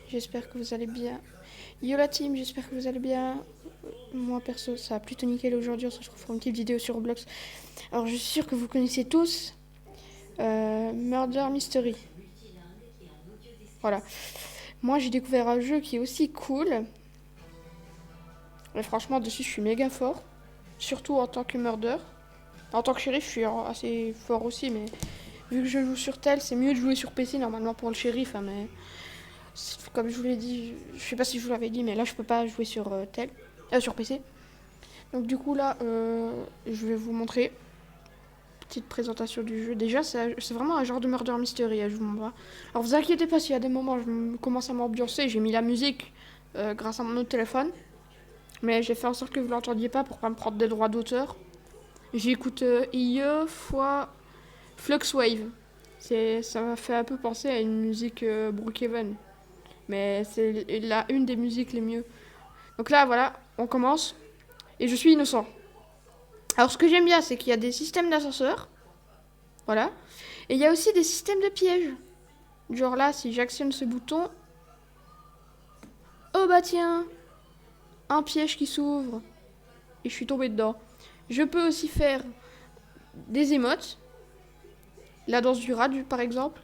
j'espère que vous allez bien. Yo la team, j'espère que vous allez bien. Moi perso, ça a plutôt nickel aujourd'hui, on se retrouve pour une petite vidéo sur Roblox. Alors je suis sûre que vous connaissez tous Murder Mystery. Voilà. Moi j'ai découvert un jeu qui est aussi cool. Et franchement dessus je suis méga fort. Surtout en tant que murder. En tant que shérif je suis assez fort aussi, mais vu que je joue sur tel, c'est mieux de jouer sur PC normalement pour le shérif. Hein, mais comme je vous l'ai dit, je sais pas si je vous l'avais dit, mais là je peux pas jouer sur tel, sur PC. Donc du coup là, je vais vous montrer petite présentation du jeu. Déjà, c'est vraiment un genre de murder mystery, je vous montre. Alors vous inquiétez pas s'il y a des moments où commence à m'ambiancer, j'ai mis la musique grâce à mon autre téléphone, mais j'ai fait en sorte que vous l'entendiez pas pour pas me prendre des droits d'auteur. J'écoute IE fois Fluxwave. Ça m'a fait un peu penser à une musique Brookhaven, mais c'est une des musiques les mieux. Donc là, voilà, on commence. Et je suis innocent. Alors ce que j'aime bien, c'est qu'il y a des systèmes d'ascenseur. Voilà. Et il y a aussi des systèmes de pièges. Genre là, si j'actionne ce bouton... Oh bah tiens, un piège qui s'ouvre. Et je suis tombée dedans. Je peux aussi faire des émotes. La danse du rat, par exemple.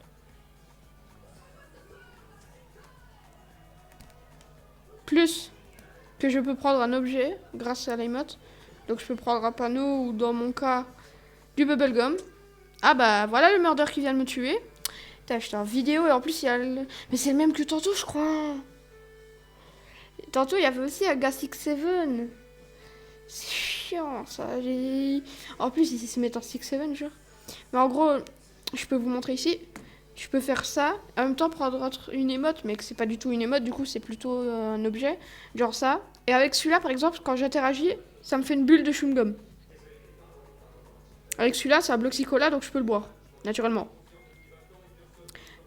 Plus que je peux prendre un objet grâce à l'émote. Donc je peux prendre un panneau ou dans mon cas, du bubblegum. Ah bah voilà le murder qui vient de me tuer. Putain, j'étais en vidéo et en plus il y a le... Mais c'est le même que tantôt je crois. Tantôt il y avait aussi un Gas 7. C'est chiant ça. En plus ils se mettent en 6-7 genre. Mais en gros, je peux vous montrer ici. Je peux faire ça, en même temps prendre une émote, mais que c'est pas du tout une émote, du coup c'est plutôt un objet, genre ça. Et avec celui-là par exemple, quand j'interagis, ça me fait une bulle de chewing-gum. Avec celui-là, c'est un bloc-cola, donc je peux le boire, naturellement.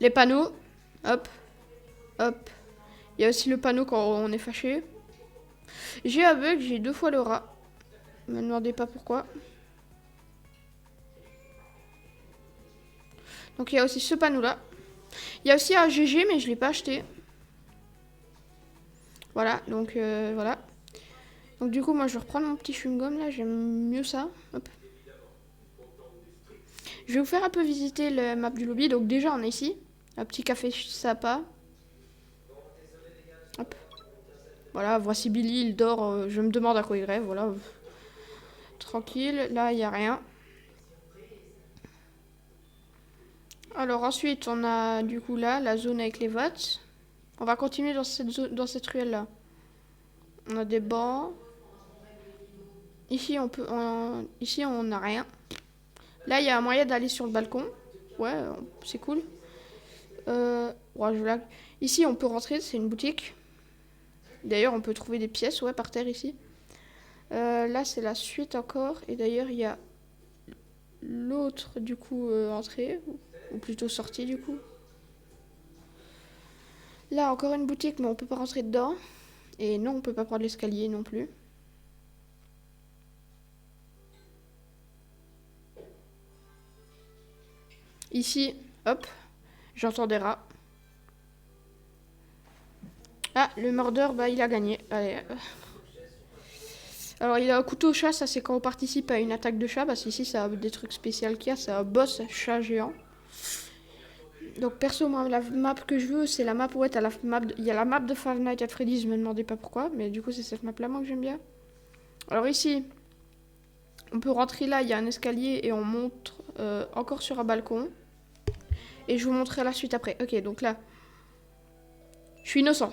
Les panneaux, hop, hop. Il y a aussi le panneau quand on est fâché. J'ai un bug, j'ai 2 fois le rat. Ne me demandez pas pourquoi. Donc il y a aussi ce panneau-là. Il y a aussi un GG, mais je ne l'ai pas acheté. Voilà, donc voilà. Donc du coup, moi je vais reprendre mon petit chewing-gum là, j'aime mieux ça. Hop. Je vais vous faire un peu visiter le map du lobby. Donc déjà, on est ici. Un petit café sympa. Hop. Voilà, voici Billy, il dort. Je me demande à quoi il rêve, voilà. Tranquille, là, il n'y a rien. Alors ensuite, on a du coup là, la zone avec les votes. On va continuer dans cette ruelle-là. On a des bancs. Ici, ici, on n'a rien. Là, il y a un moyen d'aller sur le balcon. Ouais, c'est cool. Ouais, ici, on peut rentrer, c'est une boutique. D'ailleurs, on peut trouver des pièces, ouais, par terre ici. Là, c'est la suite encore. Et d'ailleurs, il y a l'autre, du coup, entrée. Ou plutôt sortie, du coup. Là, encore une boutique, mais on peut pas rentrer dedans. Et non, on peut pas prendre l'escalier non plus. Ici, hop, j'entends des rats. Ah, le mordeur, bah, il a gagné. Allez. Alors, il a un couteau au chat, ça c'est quand on participe à une attaque de chat. Parce qu'ici, ça a des trucs spéciaux qu'il y a. C'est un boss chat géant. Donc, perso, moi, la map que je veux, c'est la map où il y a la map de Five Nights at Freddy's. Je me demandais pas pourquoi, mais du coup, c'est cette map-là, moi, que j'aime bien. Alors, ici, on peut rentrer là, il y a un escalier et on monte encore sur un balcon. Et je vous montrerai la suite après. Ok, donc là, je suis innocent.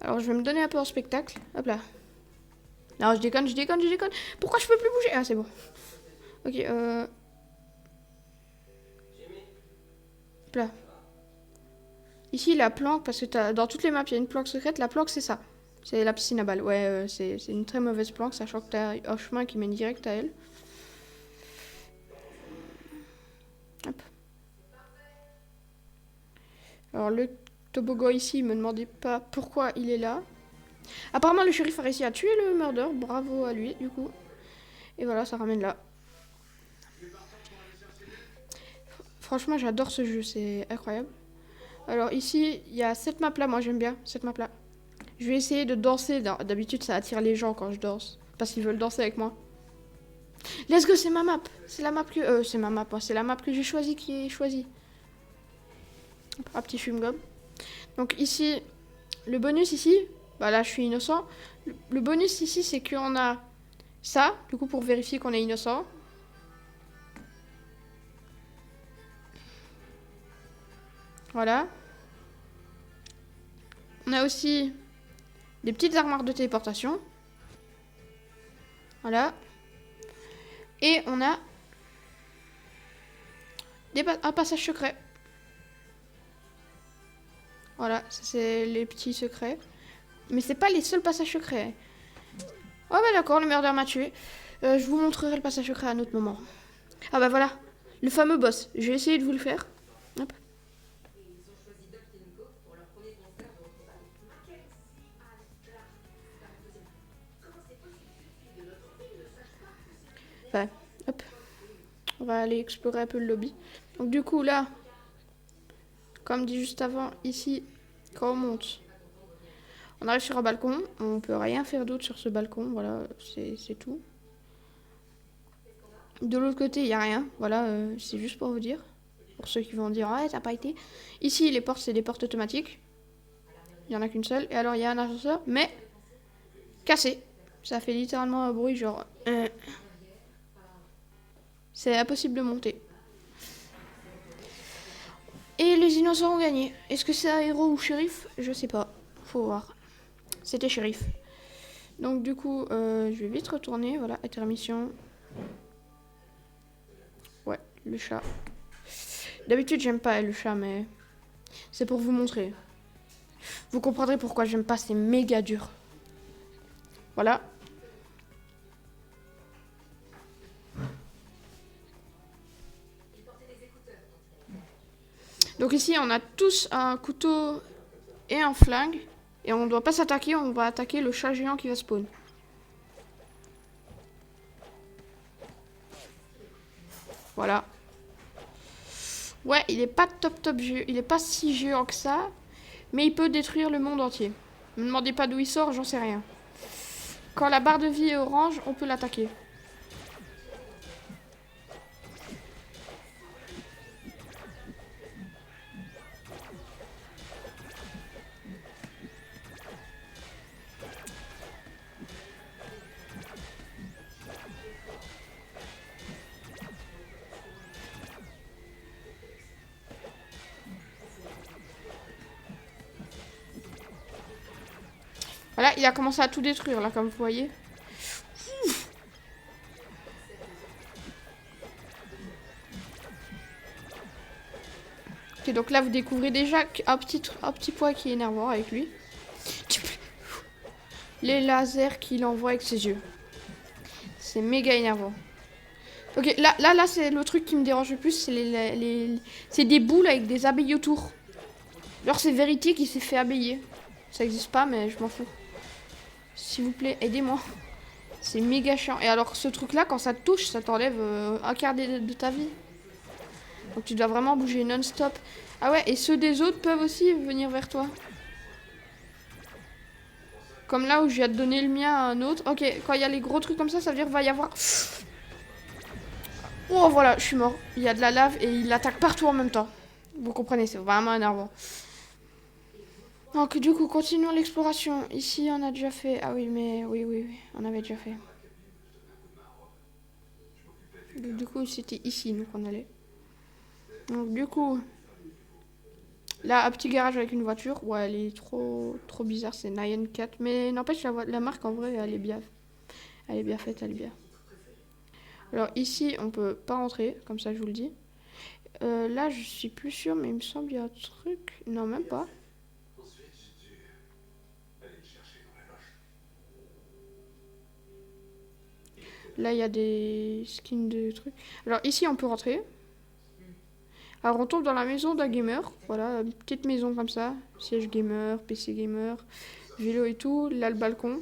Alors, je vais me donner un peu en spectacle. Hop là. Non, je déconne. Pourquoi je peux plus bouger? Ah, c'est bon. Ok, hop là. Ici, la planque, parce que dans toutes les maps, il y a une planque secrète. La planque, c'est ça. C'est la piscine à balles. Ouais, c'est une très mauvaise planque, sachant que t'as un chemin qui mène direct à elle. Hop. Alors, le toboggan ici, me demandez pas pourquoi il est là. Apparemment, le shérif a réussi à tuer le murder. Bravo à lui, du coup. Et voilà, ça ramène là. Franchement, j'adore ce jeu, c'est incroyable. Alors ici, il y a cette map là, moi j'aime bien cette map là. Je vais essayer de danser. D'habitude, ça attire les gens quand je danse. Parce qu'ils veulent danser avec moi. Let's go, c'est ma map. C'est la map que... c'est ma map, hein. C'est la map que j'ai choisie qui est choisie. Un petit chewing-gum. Donc ici, le bonus ici... Bah là, je suis innocent. Le bonus ici, c'est qu'on a ça. Du coup, pour vérifier qu'on est innocent. Voilà. On a aussi des petites armoires de téléportation. Voilà. Et on a un passage secret. Voilà, c'est les petits secrets. Mais c'est pas les seuls passages secrets. Oh bah d'accord, le murder m'a tué. Je vous montrerai le passage secret à un autre moment. Ah bah voilà, le fameux boss. Je vais essayer de vous le faire. Hop. Enfin, hop. On va aller explorer un peu le lobby. Donc du coup là, comme dit juste avant, ici, quand on monte, on arrive sur un balcon. On peut rien faire d'autre sur ce balcon. Voilà, c'est tout. De l'autre côté, il n'y a rien. Voilà, c'est juste pour vous dire. Pour ceux qui vont dire, ouais, t'as pas été. Ici, les portes, c'est des portes automatiques. Il n'y en a qu'une seule. Et alors, il y a un ascenseur, mais cassé. Ça fait littéralement un bruit, genre... C'est impossible de monter. Et les innocents ont gagné. Est-ce que c'est un héros ou shérif? Je sais pas. Faut voir. C'était shérif. Donc du coup, je vais vite retourner. Voilà, intermission. Ouais, le chat. D'habitude, j'aime pas le chat, mais c'est pour vous montrer. Vous comprendrez pourquoi j'aime pas, c'est méga dur. Voilà. Donc ici, on a tous un couteau et un flingue. Et on ne doit pas s'attaquer, on va attaquer le chat géant qui va spawn. Voilà. Ouais, il est pas top géant, il est pas si géant que ça. Mais il peut détruire le monde entier. Ne me demandez pas d'où il sort, j'en sais rien. Quand la barre de vie est orange, on peut l'attaquer. Voilà, il a commencé à tout détruire, là, comme vous voyez. Ok, donc là, vous découvrez déjà un petit point qui est énervant avec lui. Les lasers qu'il envoie avec ses yeux. C'est méga énervant. Ok, là c'est le truc qui me dérange le plus, c'est c'est des boules avec des abeilles autour. Genre, c'est Verity qui s'est fait abeiller. Ça existe pas, mais je m'en fous. S'il vous plaît, aidez-moi. C'est méga chiant. Et alors, ce truc-là, quand ça te touche, ça t'enlève un quart de ta vie. Donc, tu dois vraiment bouger non-stop. Ah ouais, et ceux des autres peuvent aussi venir vers toi. Comme là où je viens de donner le mien à un autre. Ok, quand il y a les gros trucs comme ça veut dire qu'il va y avoir... Oh, voilà, je suis mort. Il y a de la lave et il attaque partout en même temps. Vous comprenez, c'est vraiment énervant. Donc, du coup, continuons l'exploration. Ici, on a déjà fait... Ah oui, mais... Oui, on avait déjà fait. Donc, du coup, c'était ici, nous, qu'on allait. Donc, du coup... Là, un petit garage avec une voiture. Ouais, elle est trop bizarre, c'est Nyan 4. Mais n'empêche, la marque, en vrai, elle est bien faite, elle est bien. Alors, ici, on peut pas rentrer, comme ça, je vous le dis. Là, je suis plus sûre, mais il me semble qu'il y a un truc... Non, même pas. Là, il y a des skins de trucs. Alors, ici, on peut rentrer. Alors, on tombe dans la maison d'un gamer. Voilà, une petite maison comme ça. Siège gamer, PC gamer, vélo et tout. Là, le balcon.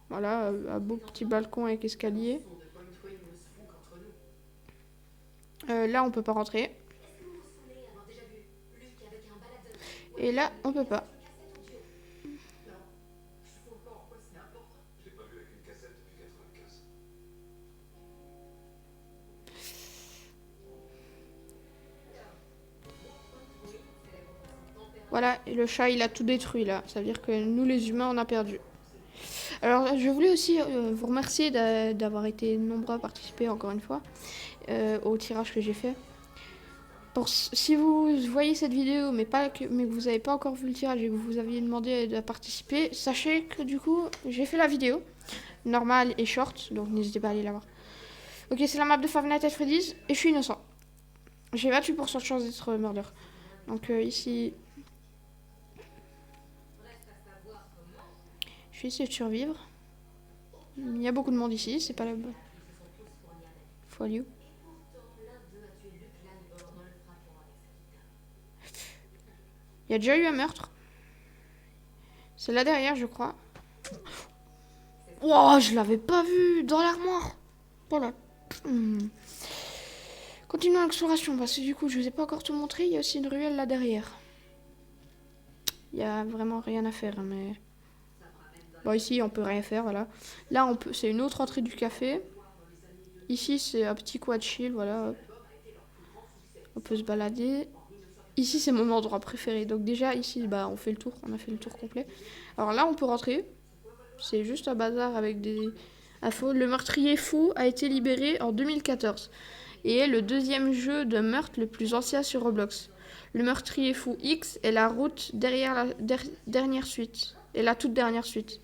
Voilà, un beau petit balcon avec escalier. Là, on peut pas rentrer. Et là, on peut pas. Voilà, et le chat, il a tout détruit là. Ça veut dire que nous, les humains, on a perdu. Alors, je voulais aussi vous remercier d'avoir été nombreux à participer, encore une fois, au tirage que j'ai fait. Si vous voyez cette vidéo, mais que vous n'avez pas encore vu le tirage et que vous aviez demandé de participer, sachez que du coup, j'ai fait la vidéo, normale et short, donc n'hésitez pas à aller la voir. Ok, c'est la map de Five Nights at Freddy's, et je suis innocent. J'ai 28% de chance d'être murder. Donc ici... Je vais essayer de survivre. Il y a beaucoup de monde ici, c'est pas la bonne. For you. Il y a déjà eu un meurtre. C'est là derrière, je crois. Oh, je l'avais pas vu dans l'armoire. Voilà. Continuons l'exploration parce que du coup, je vous ai pas encore tout montré. Il y a aussi une ruelle là derrière. Il y a vraiment rien à faire, mais... Bon, ici, on peut rien faire, voilà. Là, on peut... c'est une autre entrée du café. Ici, c'est un petit coin de chill, voilà. On peut se balader. Ici, c'est mon endroit préféré. Donc déjà, ici, bah, on fait le tour. On a fait le tour complet. Alors là, on peut rentrer. C'est juste un bazar avec des infos. Le meurtrier fou a été libéré en 2014 et est le deuxième jeu de meurtre le plus ancien sur Roblox. Le meurtrier fou X est la route derrière la dernière suite. Et la toute dernière suite.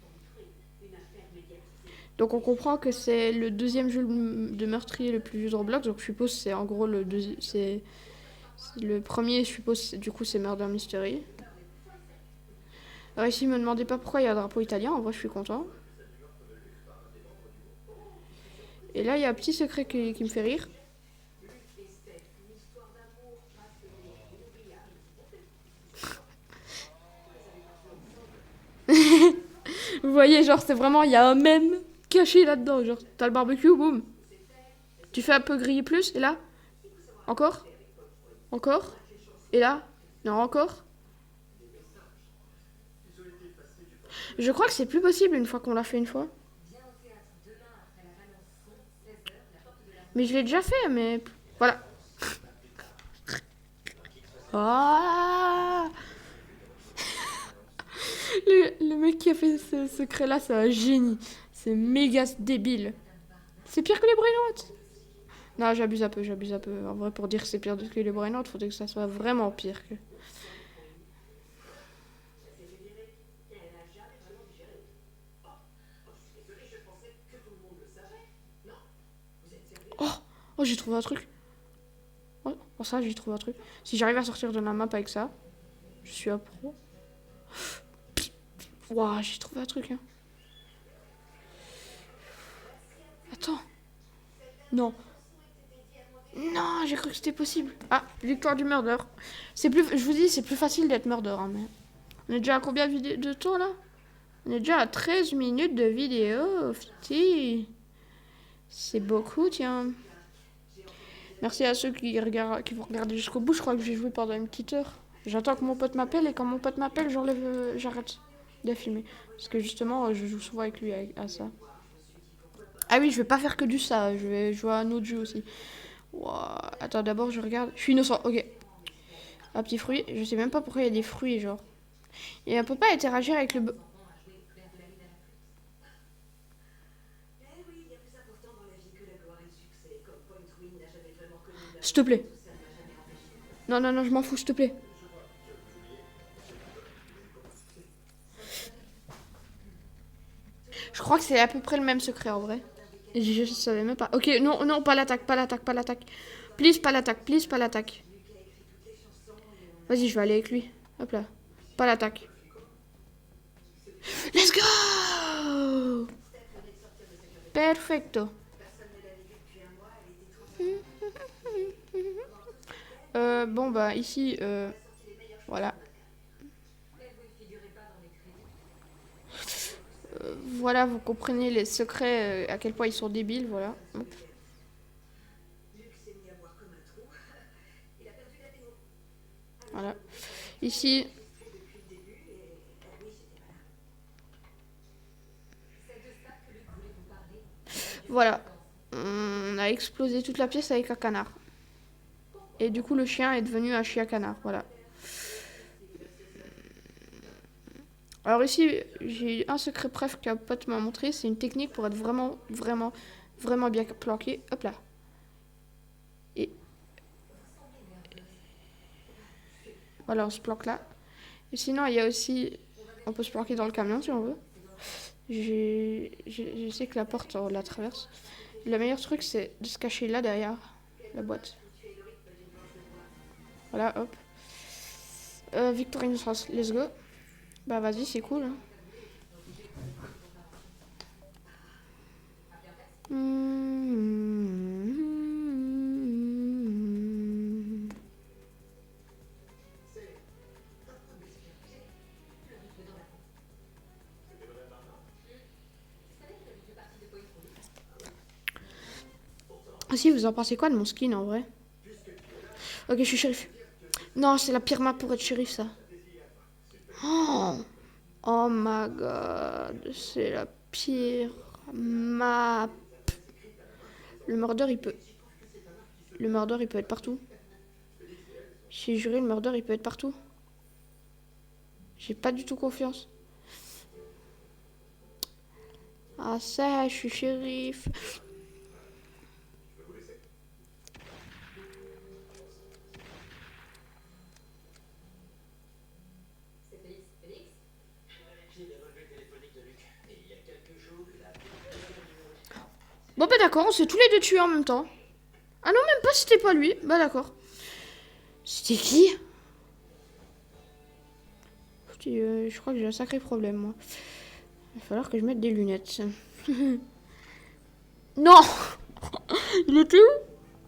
Donc on comprend que c'est le deuxième jeu de meurtrier le plus vu de Roblox. Donc je suppose que c'est en gros le deuxième... C'est le premier, je suppose, du coup, c'est Murder Mystery. Alors ici, me demandez pas pourquoi il y a un drapeau italien. En vrai, je suis content. Et là, il y a un petit secret qui me fait rire. Vous voyez, genre, c'est vraiment, il y a un mème caché là-dedans. Genre, t'as le barbecue, boum. Tu fais un peu griller plus, et là, encore, encore, et là, non, encore. Je crois que c'est plus possible une fois qu'on l'a fait une fois. Mais je l'ai déjà fait, mais voilà. Ah le mec qui a fait ce secret-là, c'est un génie. C'est méga débile. C'est pire que les brain. Non, j'abuse un peu, j'abuse un peu. En vrai, pour dire que c'est pire que les brain, il faudrait que ça soit vraiment pire que... Oh, oh, j'ai trouvé un truc. Oh, ça, j'ai trouvé un truc. Si j'arrive à sortir de la map avec ça, je suis un pro. Waouh, j'ai trouvé un truc. Hein. Attends. Non. Non, j'ai cru que c'était possible. Ah, victoire du murder. C'est plus, je vous dis, c'est plus facile d'être murder. Hein, mais... On est déjà à combien de temps là? On est déjà à 13 minutes de vidéo. Fiti. C'est beaucoup, tiens. Merci à ceux qui vont regarder jusqu'au bout. Je crois que j'ai joué pendant une petite heure. J'attends que mon pote m'appelle et quand mon pote m'appelle, j'arrête de filmer. Parce que justement, je joue souvent avec lui à ça. Ah oui, je vais pas faire que du ça. Je vais jouer à un autre jeu aussi. Wow. Attends, d'abord, je regarde. Je suis innocent, ok. Un petit fruit. Je sais même pas pourquoi il y a des fruits, genre. Et on peut pas interagir avec le... S'il te plaît. Non, non, non, je m'en fous, s'il te plaît. Je crois que c'est à peu près le même secret en vrai. Et je savais même pas. Ok, non, non, pas l'attaque, pas l'attaque, pas l'attaque. Please, pas l'attaque, please, pas l'attaque. Vas-y, je vais aller avec lui. Hop là. Pas l'attaque. Let's go! Perfecto. Bon, bah, ici, voilà. Voilà, vous comprenez les secrets, à quel point ils sont débiles, voilà. Hop. Voilà. Ici, Voilà. On a explosé toute la pièce avec un canard. Et du coup, le chien est devenu un chien canard. Voilà. Alors ici, j'ai un secret bref qu'un pote m'a montré. C'est une technique pour être vraiment, vraiment, vraiment bien planqué. Hop là. Et voilà, on se planque là. Et sinon, il y a aussi... On peut se planquer dans le camion si on veut. Je sais que la porte, on la traverse. Le meilleur truc, c'est de se cacher là derrière la boîte. Voilà, hop. Victorine France, let's go. Bah vas-y, c'est cool. Hein. Ah si, vous en pensez quoi de mon skin en vrai? Ok, je suis shérif. Non, c'est la pire map pour être shérif, ça. Oh, oh my god, c'est la pire map. Le mordeur, il peut... Le mordeur, il peut être partout. J'ai juré, le mordeur, il peut être partout. J'ai pas du tout confiance. Ah ça, je suis shérif. Bon bah d'accord, on s'est tous les deux tués en même temps. Ah non, même pas, c'était pas lui. Bah d'accord. C'était qui? Je crois que j'ai un sacré problème, moi. Il va falloir que je mette des lunettes. Non. Il était où?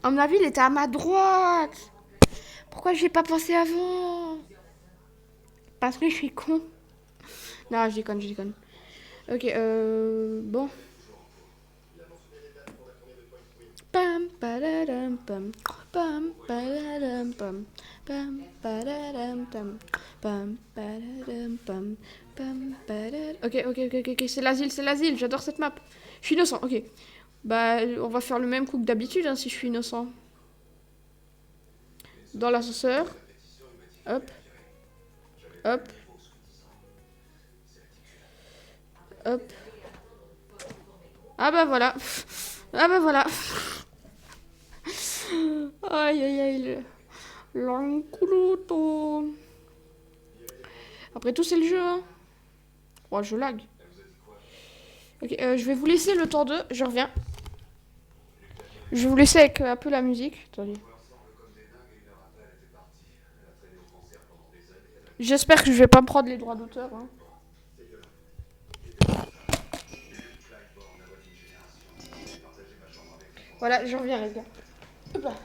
À mon avis, il était à ma droite. Pourquoi j'ai pas pensé avant? Parce que je suis con. Non, je déconne, je déconne. Ok, bon. Pam, padadam, pam. Pam, padadam, pam. Pam, padadam, pam. Pam, padadam, pam. Pam, padadam. Ok, c'est l'asile, j'adore cette map. Je suis innocent, ok. Bah, on va faire le même coup que d'habitude hein, si je suis innocent. Dans l'ascenseur. Hop, hop, hop. Ah bah voilà. Ah bah voilà. Aïe aïe aïe. L'encrouto. Après tout, c'est le jeu. Hein. Oh, je lag. Ok, je vais vous laisser le temps de. Je reviens. Je vais vous laisser avec un peu la musique. Attendez. J'espère que je vais pas me prendre les droits d'auteur. Hein. Voilà, je reviens les gars. Hop là.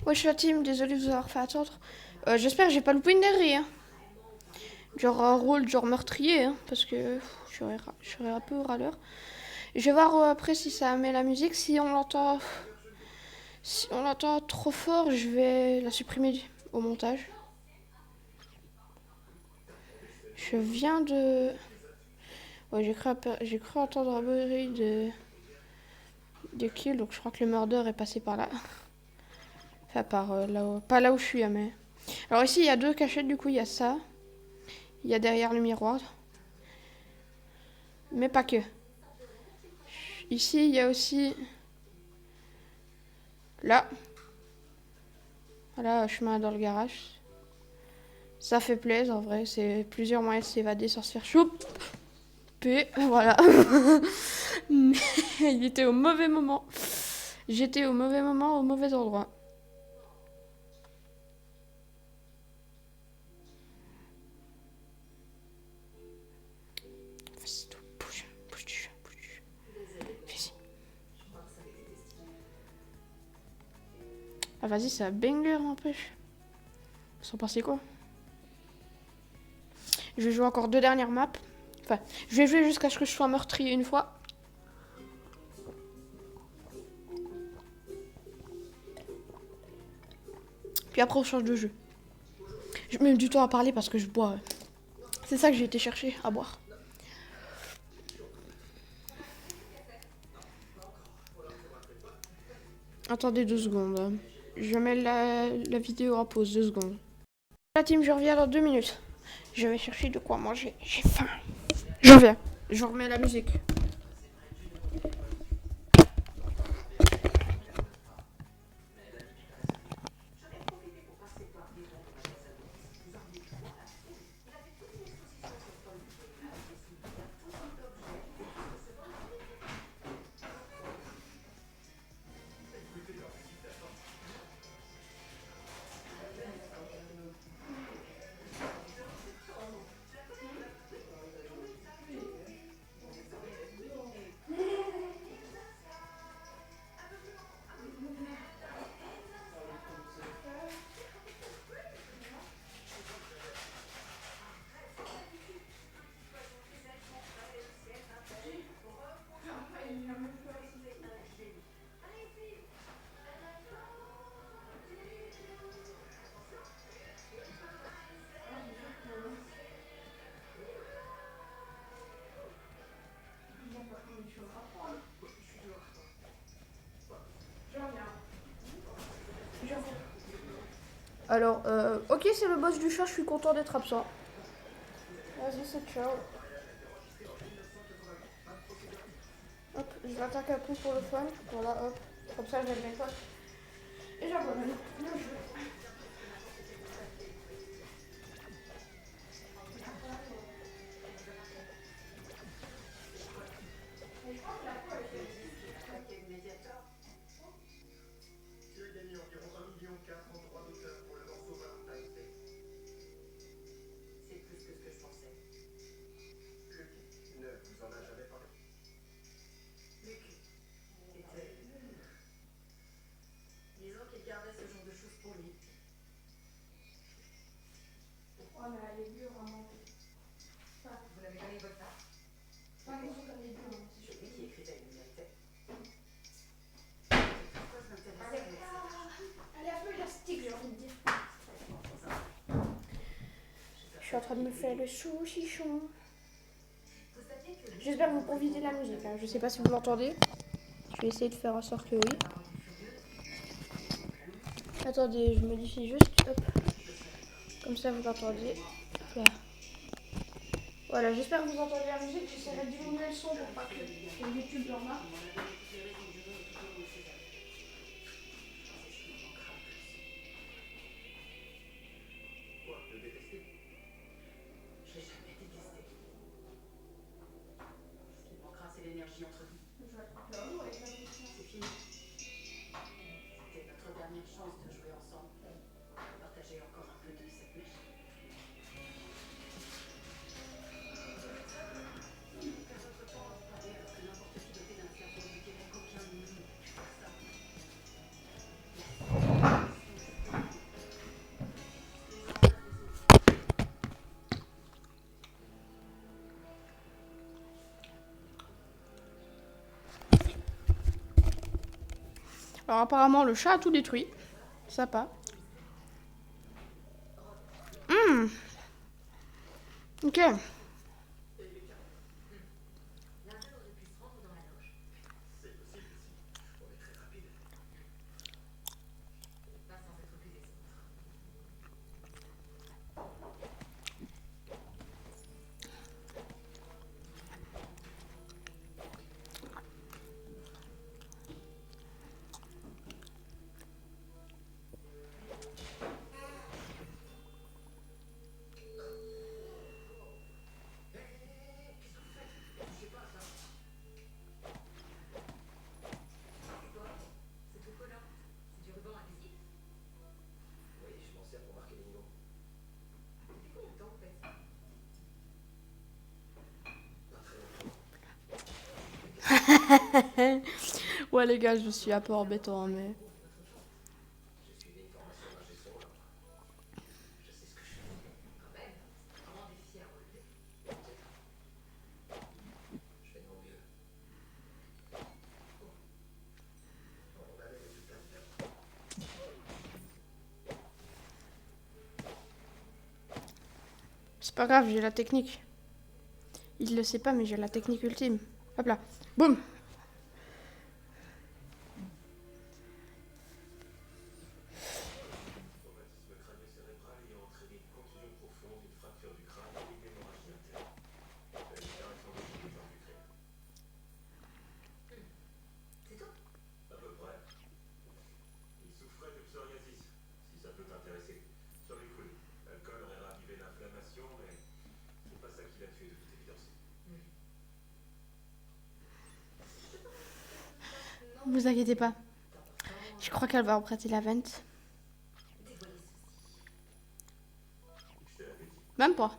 Ouais, je suis la team, désolé de vous avoir fait attendre. J'espère que j'ai pas loupé une dinguerie, hein. Genre un rôle genre meurtrier, hein, parce que je serais un peu râleur. Je vais voir après si ça met la musique. Si on l'entend trop fort, je vais la supprimer au montage. Je viens de... Ouais, j'ai cru entendre un bruit de kill, donc je crois que le murder est passé par là. Enfin, pas là où je suis, hein, mais... Alors ici, il y a deux cachettes, du coup, il y a ça. Il y a derrière le miroir. Mais pas que. Ici, il y a aussi... Là. Voilà, chemin dans le garage. Ça fait plaisir, en vrai. C'est plusieurs moyens de s'évader sans se faire choper. Voilà. Mais il était au mauvais moment. J'étais au mauvais moment, au mauvais endroit. Vas-y, bouge, bouge du jeu, bouge du jeu. Vas-y. Ah, vas-y, c'est un banger, n'empêche. Vous en pensez quoi? Je vais jouer encore 2 dernières maps. Enfin, je vais jouer jusqu'à ce que je sois meurtrier une fois. Puis après, on change de jeu. Je mets du temps à parler parce que je bois. C'est ça que j'ai été chercher, à boire. Attendez 2 secondes. Je mets la vidéo en pause 2 secondes. La team, je reviens dans 2 minutes. Je vais chercher de quoi manger. J'ai faim. Je reviens. Je remets la musique. Alors, ok, c'est le boss du chat, je suis content d'être absent. Vas-y, c'est ciao. Hop, je l'attaque un peu pour le fun. Voilà, hop. Comme ça, j'aime mes potes. Et j'abonne le jeu. Je suis en train de me faire le saucichon. J'espère que vous profitez de la musique. Hein. Je sais pas si vous l'entendez. Je vais essayer de faire en sorte que oui. Attendez, je modifie juste. Hop. Comme ça, vous l'entendez. Là. Voilà, j'espère que vous entendez la musique. J'essaierai de diminuer le son pour pas que YouTube le remarque. Alors apparemment le chat a tout détruit. Sympa. Ok. Ouais les gars, je suis un peu embêtant mais... C'est pas grave, j'ai la technique. Il le sait pas mais j'ai la technique ultime. Hop là. Boum. Vous inquiétez pas. Je crois qu'elle va emprunter la vente. Même pas.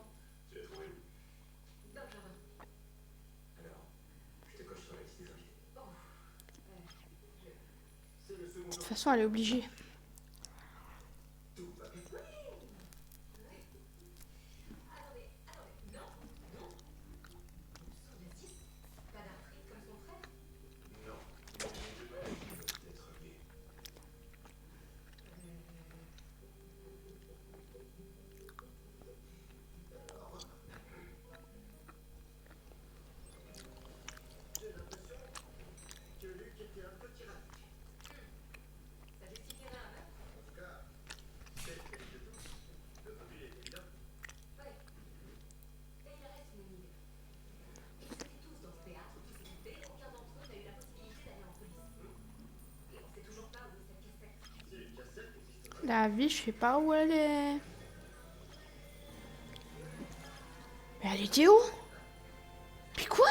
De toute façon, elle est obligée. La vie, je sais pas où elle est. Mais elle était où? Puis quoi?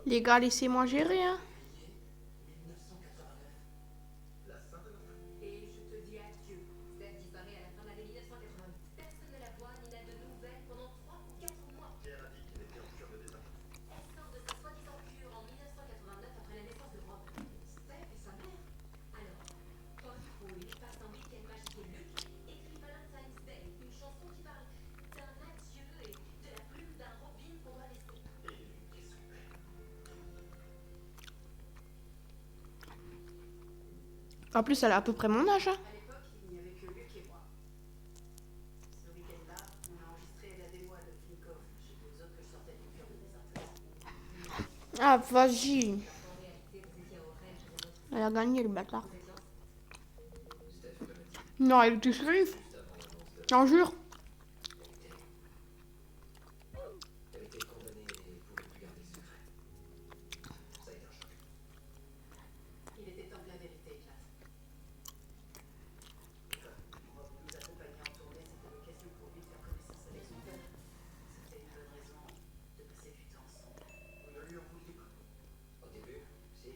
Les gars, laissez-moi gérer, hein. En plus, elle a à peu près mon âge. Hein. À l'époque, il n'y avait que Luc et moi. Ce week-end-là, on a enregistré la démo de Finkov. J'ai dit aux autres que je sortais d'une cure de désintéressement. Ah, vas-y. Alors qu'en réalité, vous étiez au rêve de votre Elle a gagné, le bâtard. compétence. Non, elle était shérif. J'en jure. Elle était condamnée et pouvait plus garder le secret. Ça a été un choc. Il était temps que la vérité éclate. Rob nous accompagnait en tournée, c'était l'occasion pour lui de faire connaissance avec son père. C'était une bonne raison de passer du temps ensemble. Vous ne lui en vouliez pas. Au début, si,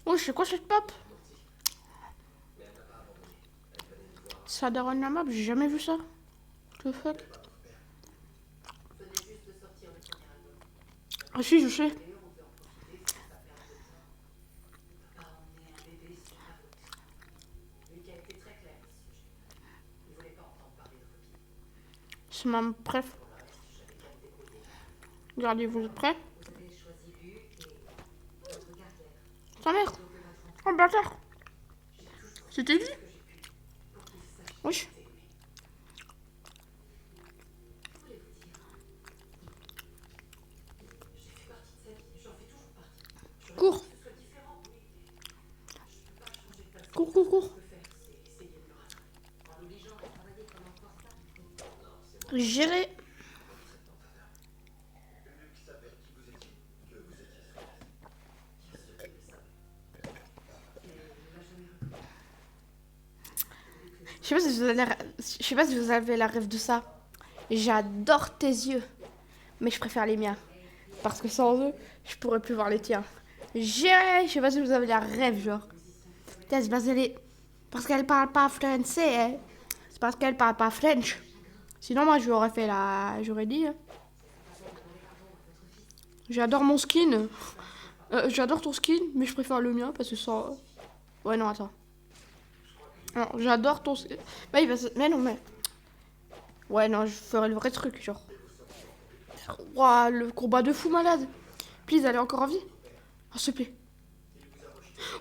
Oh, c'est quoi cette pop? menti. Mais elle n'a pas abandonné. Elle venait nous voir. Ça daronne la map, j'ai jamais vu ça. What the fuck? Venait juste de sortir le premier album. Ah si, je sais. Léo, on veut en profiter, c'est sa perte de temps. On ne peut pas emmener un bébé sur la route. Luc a été très clair à ce sujet. Il ne voulait pas entendre parler de Rocky. C'est ma préf. Pour le reste, j'avais qu'à me débrouiller. Regardez, vous êtes prêts? Vous avez choisi Luc et votre carrière. Ta mère. Plutôt que votre enfant. Oh, bâtard. J'ai toujours C'était lui? fait ce que j'ai pu pour qu'il sache qu'il Oui. était aimé. Que voulez-vous dire? J'ai fait partie de sa vie, j'en fais toujours partie. J'aurais Cours. voulu que ce soit différent, oui. Je peux pas changer de passé. Cours, cours, cours. Ce que je peux faire, c'est essayer de le rattraper. En l'obligeant à travailler comme un forçat. Gérer. Luc savait qui vous étiez, que vous étiez son fils. Bien sûr qu'il le savait. Mais il ne l'a jamais reconnu. Je sais pas si vous avez je sais pas si vous avez la rêve de ça. J'adore tes yeux. Mais je préfère les miens. Parce que sans eux, je pourrais plus voir les tiens. Gérer. Je sais pas si vous avez la rêve, genre. Putain, c'est parce qu'elle parle pas français. Hein. C'est parce qu'elle parle pas French. Sinon, moi, j'aurais fait la. J'aurais dit. Hein. J'adore mon skin. J'adore ton skin, mais je préfère le mien parce que ça. Ouais, non, attends. Non, j'adore ton skin. Bah, mais non, mais. Ouais, non, je ferais le vrai truc, genre. Ouah, le combat de fou malade. Please, elle est encore en vie? Oh, s'il te plaît.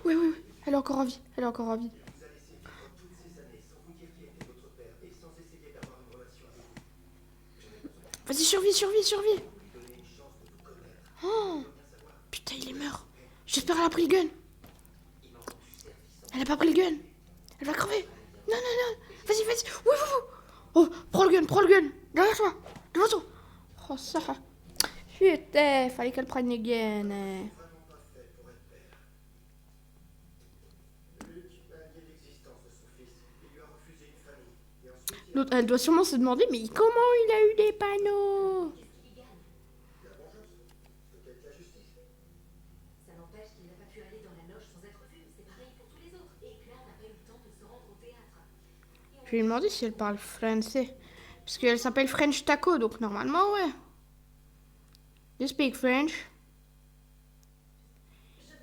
Oui, oui, oui. Elle est encore en vie. Elle est encore en vie. Il vous a laissé vivre toutes ces années sans vous dire qui était votre père et sans essayer d'avoir une relation avec vous. Vas-y, survie, survie, survie. Lui donner une chance de vous connaître. Oh, Bien savoir, putain, il est mort. J'espère qu'elle a pris le gun. il m'a rendu service. Elle a pas pris le gun. Elle va crever. Non, non, non. Vas-y, vas-y. Oui, oui, oui. Oh, prends le gun, prends le gun. Derrière toi. Devant toi. Oh, ça. Putain, fallait qu'elle prenne les guns. Vraiment pas fait pour être père. Luc a nié l'existence de son fils. Il lui a refusé une famille. Et ensuite, il a L'autre, elle doit sûrement se demander, mais comment il a eu des panneaux? la vengeance. Peut-être la justice. Ça n'empêche qu'il n'a pas pu aller dans la loge sans être vu. C'est pareil pour tous les autres. Et Claire n'a pas eu le temps de se rendre au théâtre. Je vais lui demander si elle parle français. Parce qu'elle s'appelle French Taco, donc normalement, ouais. You speak French?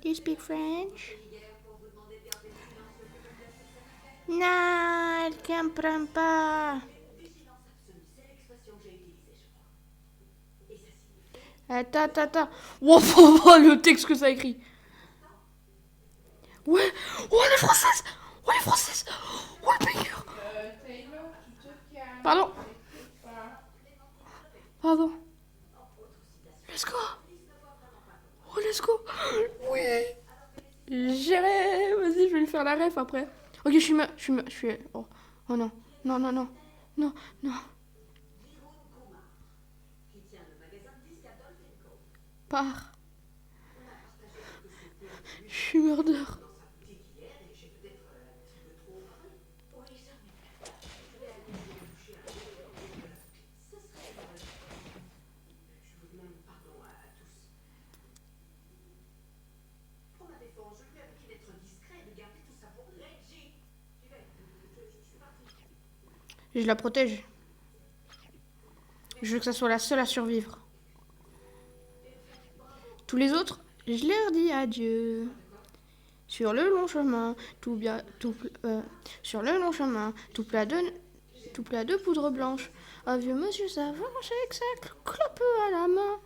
Do you speak French? Non, elle comprend pas. Vigilance absolue, c'est l'expression que j'ai utilisée, je crois. Et ça signifie Attends, attends, attends. Wow, oh, le texte que ça écrit. Ouais. Oh, elle est française. Oh, elle est française. Oh, le banger. Taylor, tu te calmes. Pardon. T'écoutes pas. Pardon. Let's go. Oh, let's go. Oui. J'irai. Vas-y, je vais lui faire la ref après. Ok, je suis. Oh, oh non. Non, non, non. Non, non. Viroun Kumar, qui tient le magasin de disques à Dolphin Cove. Pars. On a partagé quelques photos Je suis murder. dans sa boutique hier et j'ai peut-être un petit peu trop parlé. Oui, jamais. Je vais aller lui toucher un peu de la boutique. Ce serait une bonne chose. Je vous demande pardon à tous. Pour ma défense, je lui avais dit d'être discret et de garder tout ça pour Reggie. J'y vais. Je suis partie. Je la protège. Je veux que ça soit la seule à survivre. Tous les autres, je leur dis adieu. Sur le long chemin, sur le long chemin, tout plat de poudre blanche. Un vieux monsieur s'avance avec sa clope à la main.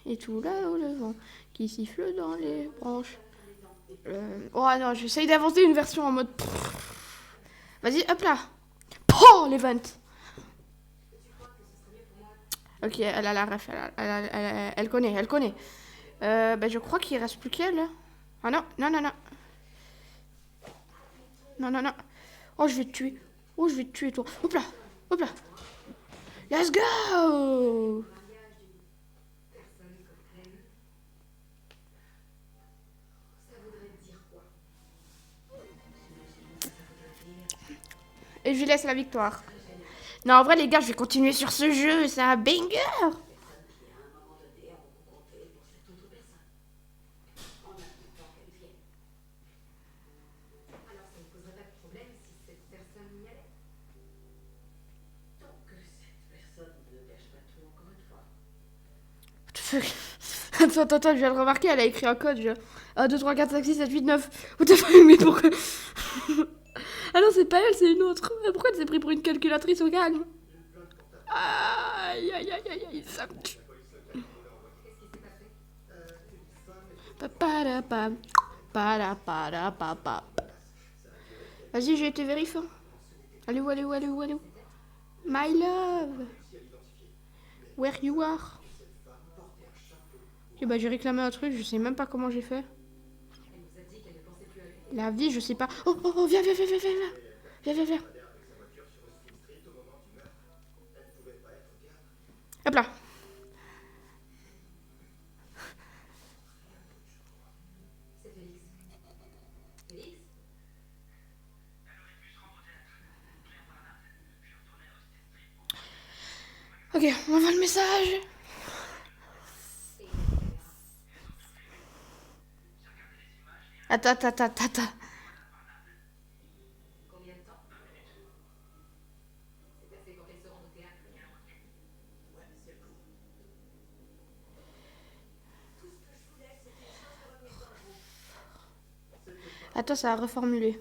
Et tout là-haut le vent qui siffle dans les branches. Oh non, j'essaye d'inventer une version en mode... Vas-y, hop là. Oh, l'event. Ok, elle a la ref, elle connaît, elle connaît. Bah, je crois qu'il reste plus qu'elle. Ah non, non, non, non. Non, non, non. Oh, je vais te tuer. Oh, je vais te tuer, toi. Hop là, hop là. Let's go. Et je lui laisse la victoire. Non, en vrai, les gars, je vais continuer sur ce jeu. C'est un banger. Alors ça ne poserait pas de problème si cette personne y allait. Tant que cette personne ne gâche pas tout encore une fois. Attends, je viens de remarquer, elle a écrit un code. 1, 2, 3, 4, 5, 6, 7, 8, 9. What the fuck, mais pourquoi? Ah non, c'est pas elle, c'est une autre. Pourquoi elle s'est pris pour une calculatrice au calme? Aïe, aïe, aïe, aïe, aïe, ça me tue. Paparapam, parapapapap. Vas-y, j'ai été vérifié. Allez où, allez où, allez où, allez où? My love. Where you are? Ok, bah j'ai réclamé un truc, je sais même pas comment j'ai fait. La vie, je sais pas. Oh, oh, oh, viens, viens, viens, viens, viens, viens. Viens, viens, viens. Hop là. C'est Félix. Félix? Ok, on envoie le message. Attends. Combien de temps? C'est assez pour qu'elle se rende au théâtre. Ouais, c'est le coup. Tout ce que je voulais, c'était une chance de revenir dans le groupe. Attends, ça a reformulé.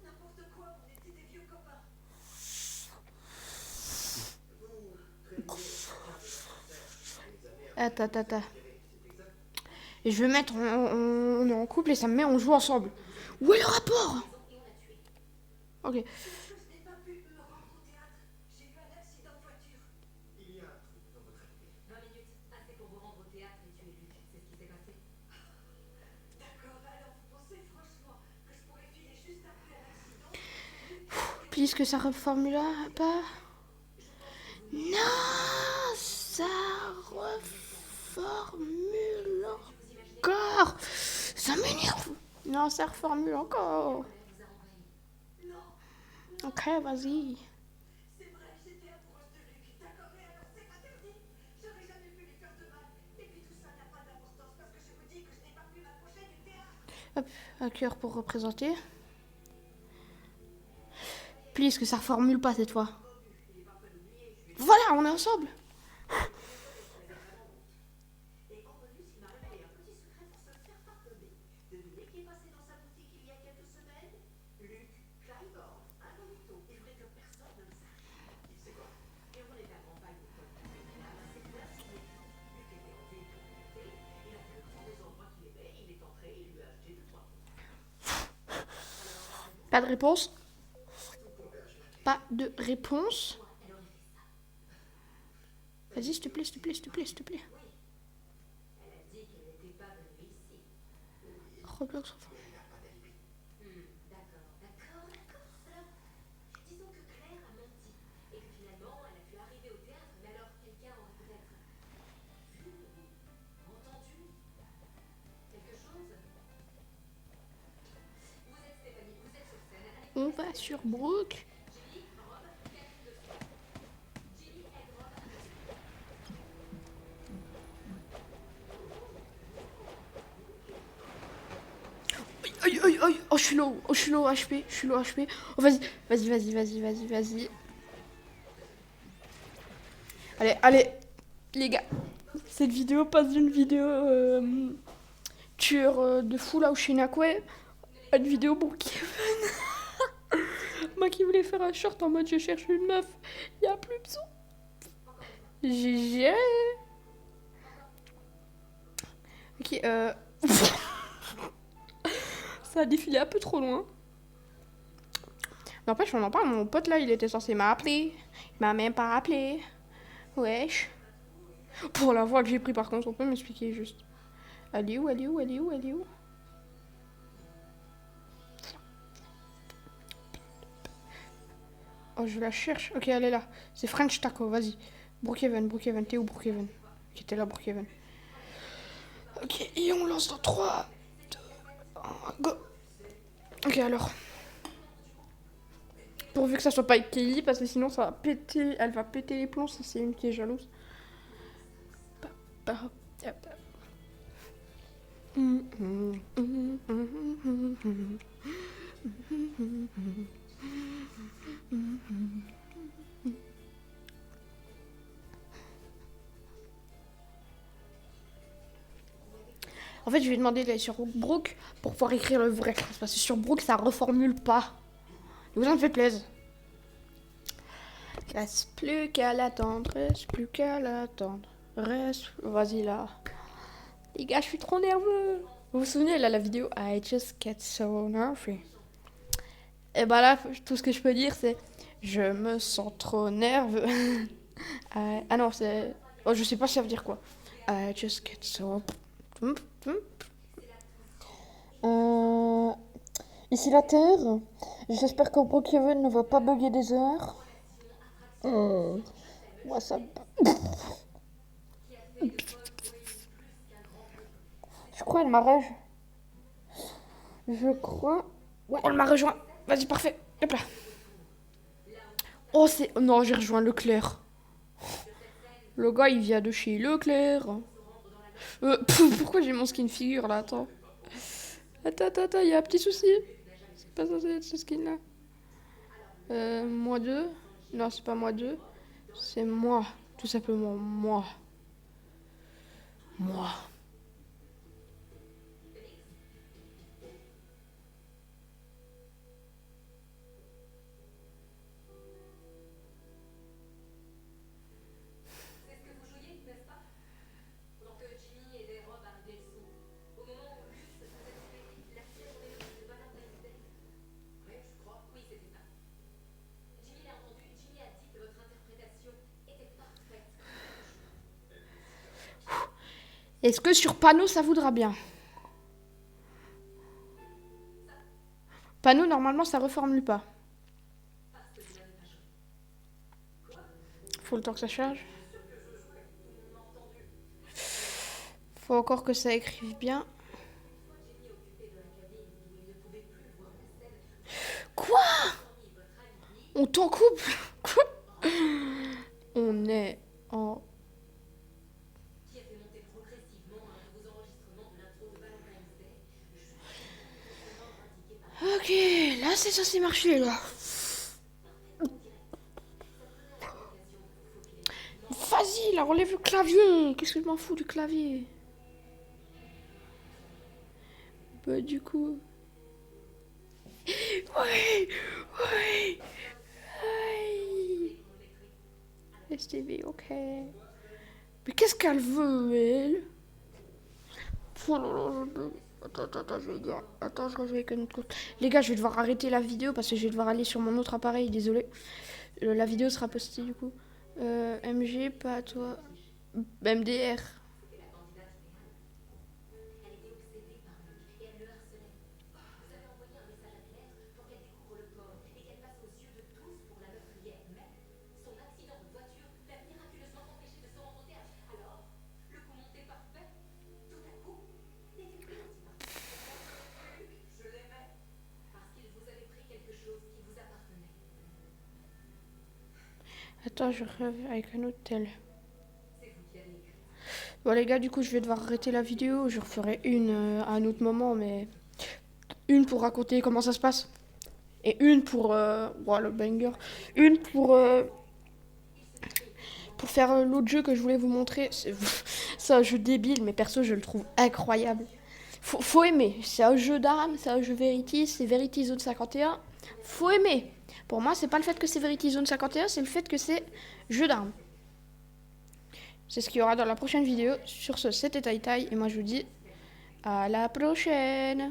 N'importe quoi, on était des vieux copains. Attends. Et je vais mettre, on est en couple et ça me met, on joue ensemble. Où est le rapport? Ok. Je n'ai pas pu me rendre au théâtre. J'ai eu un accident de voiture. Il y a un trou dans votre alibi. 20 minutes, assez pour vous rendre au théâtre et tuer Luc. C'est ce qui s'est passé. D'accord, alors vous pensez franchement que je pourrais filer juste après un accident? Please que ça reformule pas. Non, ça reformule encore. Ça m'énerve. Non, ça reformule encore. Ok, vas-y. C'est vrai, j'étais amoureuse de Luc. D'accord, mais alors c'est interdit. J'aurais jamais pu lui faire de mal. Et puis tout ça n'a pas d'importance parce que je vous dis que je n'ai pas pu m'approcher du théâtre. Hop, un cœur pour représenter. Please que ça reformule pas cette fois. Voilà, on est ensemble. Et en bonus, il m'a révélé un petit secret pour se le faire pardonner. Devinez qui est passé dans sa boutique il y a quelques semaines? Luc Clivor, incognito. Il voulait que personne ne le sache. Il sait quoi? Et on est à campagne de Paul Là, c'est bien signé. Luc était en ville de l'été. Il a fait le tour des endroits qu'il aimait. Il est entré et il lui a acheté 2-3 trucs. Pas de réponse. Pas de réponse. Vas-y, s'il te plaît. Elle a dit qu'elle n'était pas venue ici. Roblox. D'accord. Alors, disons que Claire a menti et que finalement elle a pu arriver au théâtre, mais alors quelqu'un aurait peut-être vu ou entendu quelque chose. Vous êtes Stéphanie, vous êtes sur scène. Allez, On va sur Brooke. Ginny, Rob, Catherine dessus. Ginny, aide Rob à dessus. Aïe. Oh, je suis low HP. Oh, vas-y. Allez, les gars. Cette vidéo passe d'une vidéo tueur de fou là au Shinakwe à une vidéo pour Kevin. Moi qui voulais faire un short en mode je cherche une meuf. Y a plus besoin. GG. Ok, ça a défilé un peu trop loin. N'empêche, on en parle, mon pote là, il était censé m'appeler. Il m'a même pas appelé. Wesh. Pour la voix que j'ai pris par contre, on peut m'expliquer juste. Elle est où, elle est où, elle est où, elle est où? Oh, je la cherche. Ok, elle est là. C'est French Taco, vas-y. Brookhaven, Brookhaven, t'es où Brookhaven? Ok, t'es là, Brookhaven. Ok, et on lance dans 3, 2, 1, go. Ok, alors. Pourvu que ça soit pas avec Kelly, parce que sinon ça va péter. Elle va péter les plombs, ça c'est une qui est jalouse. En fait, je vais demander d'aller sur Brook pour pouvoir écrire le vrai classe. Parce que sur Brook, ça reformule pas. Vous en faites plaisir. Reste plus qu'à l'attendre, reste plus qu'à l'attendre. Reste. Vas-y là. Les gars, je suis trop nerveux. Vous vous souvenez là, la vidéo I just get so nervous. Et bah là, tout ce que je peux dire, c'est je me sens trop nerveux. Ah non, c'est. Oh, je sais pas ça veut dire quoi. I just get so. Ici la Terre. J'espère que Brookhaven ne va pas bugger des heures. Moi ça. Je crois elle m'a rejoint. Je crois. Ouais, elle m'a rejoint. Vas-y, parfait. Hop là. Oh, c'est. Non, j'ai rejoint Leclerc. Le gars, il vient de chez Leclerc. Pourquoi j'ai mon skin figure là? Attends. Attends, il y a un petit souci. C'est pas censé être ce skin là. Moi 2. Non, c'est pas moi 2. C'est moi. Tout simplement moi. Moi. Est-ce que sur panneau ça voudra bien? Panneau, normalement, ça reformule pas. Faut le temps que ça charge. Faut encore que ça écrive bien. Quoi? On t'en coupe? Quoi? On est en... Ok, là c'est censé marcher là. Vas-y, là relève le clavier. Qu'est-ce que je m'en fous du clavier? Bah du coup... Ouais. STV, ok. Mais qu'est-ce qu'elle veut, elle? Oh là là, attends, je vais dire. Attends, je rejoins avec un autre. Les gars, je vais devoir arrêter la vidéo parce que je vais devoir aller sur mon autre appareil, désolé. La vidéo sera postée du coup. MG, pas à toi. MDR. Attends, je reviens avec un autre tel. Bon les gars, du coup je vais devoir arrêter la vidéo. Je referai une à un autre moment, mais une pour raconter comment ça se passe. Et une pour... ouais, le banger. Une pour faire l'autre jeu que je voulais vous montrer. C'est un jeu débile, mais perso je le trouve incroyable. Faut aimer. C'est un jeu d'armes, c'est un jeu Verity, c'est Verity Zone 51. Faut aimer. Pour moi, c'est pas le fait que c'est Verity Zone 51, c'est le fait que c'est jeu d'armes. C'est ce qu'il y aura dans la prochaine vidéo. Sur ce, c'était Tai Tai, et moi je vous dis À la prochaine.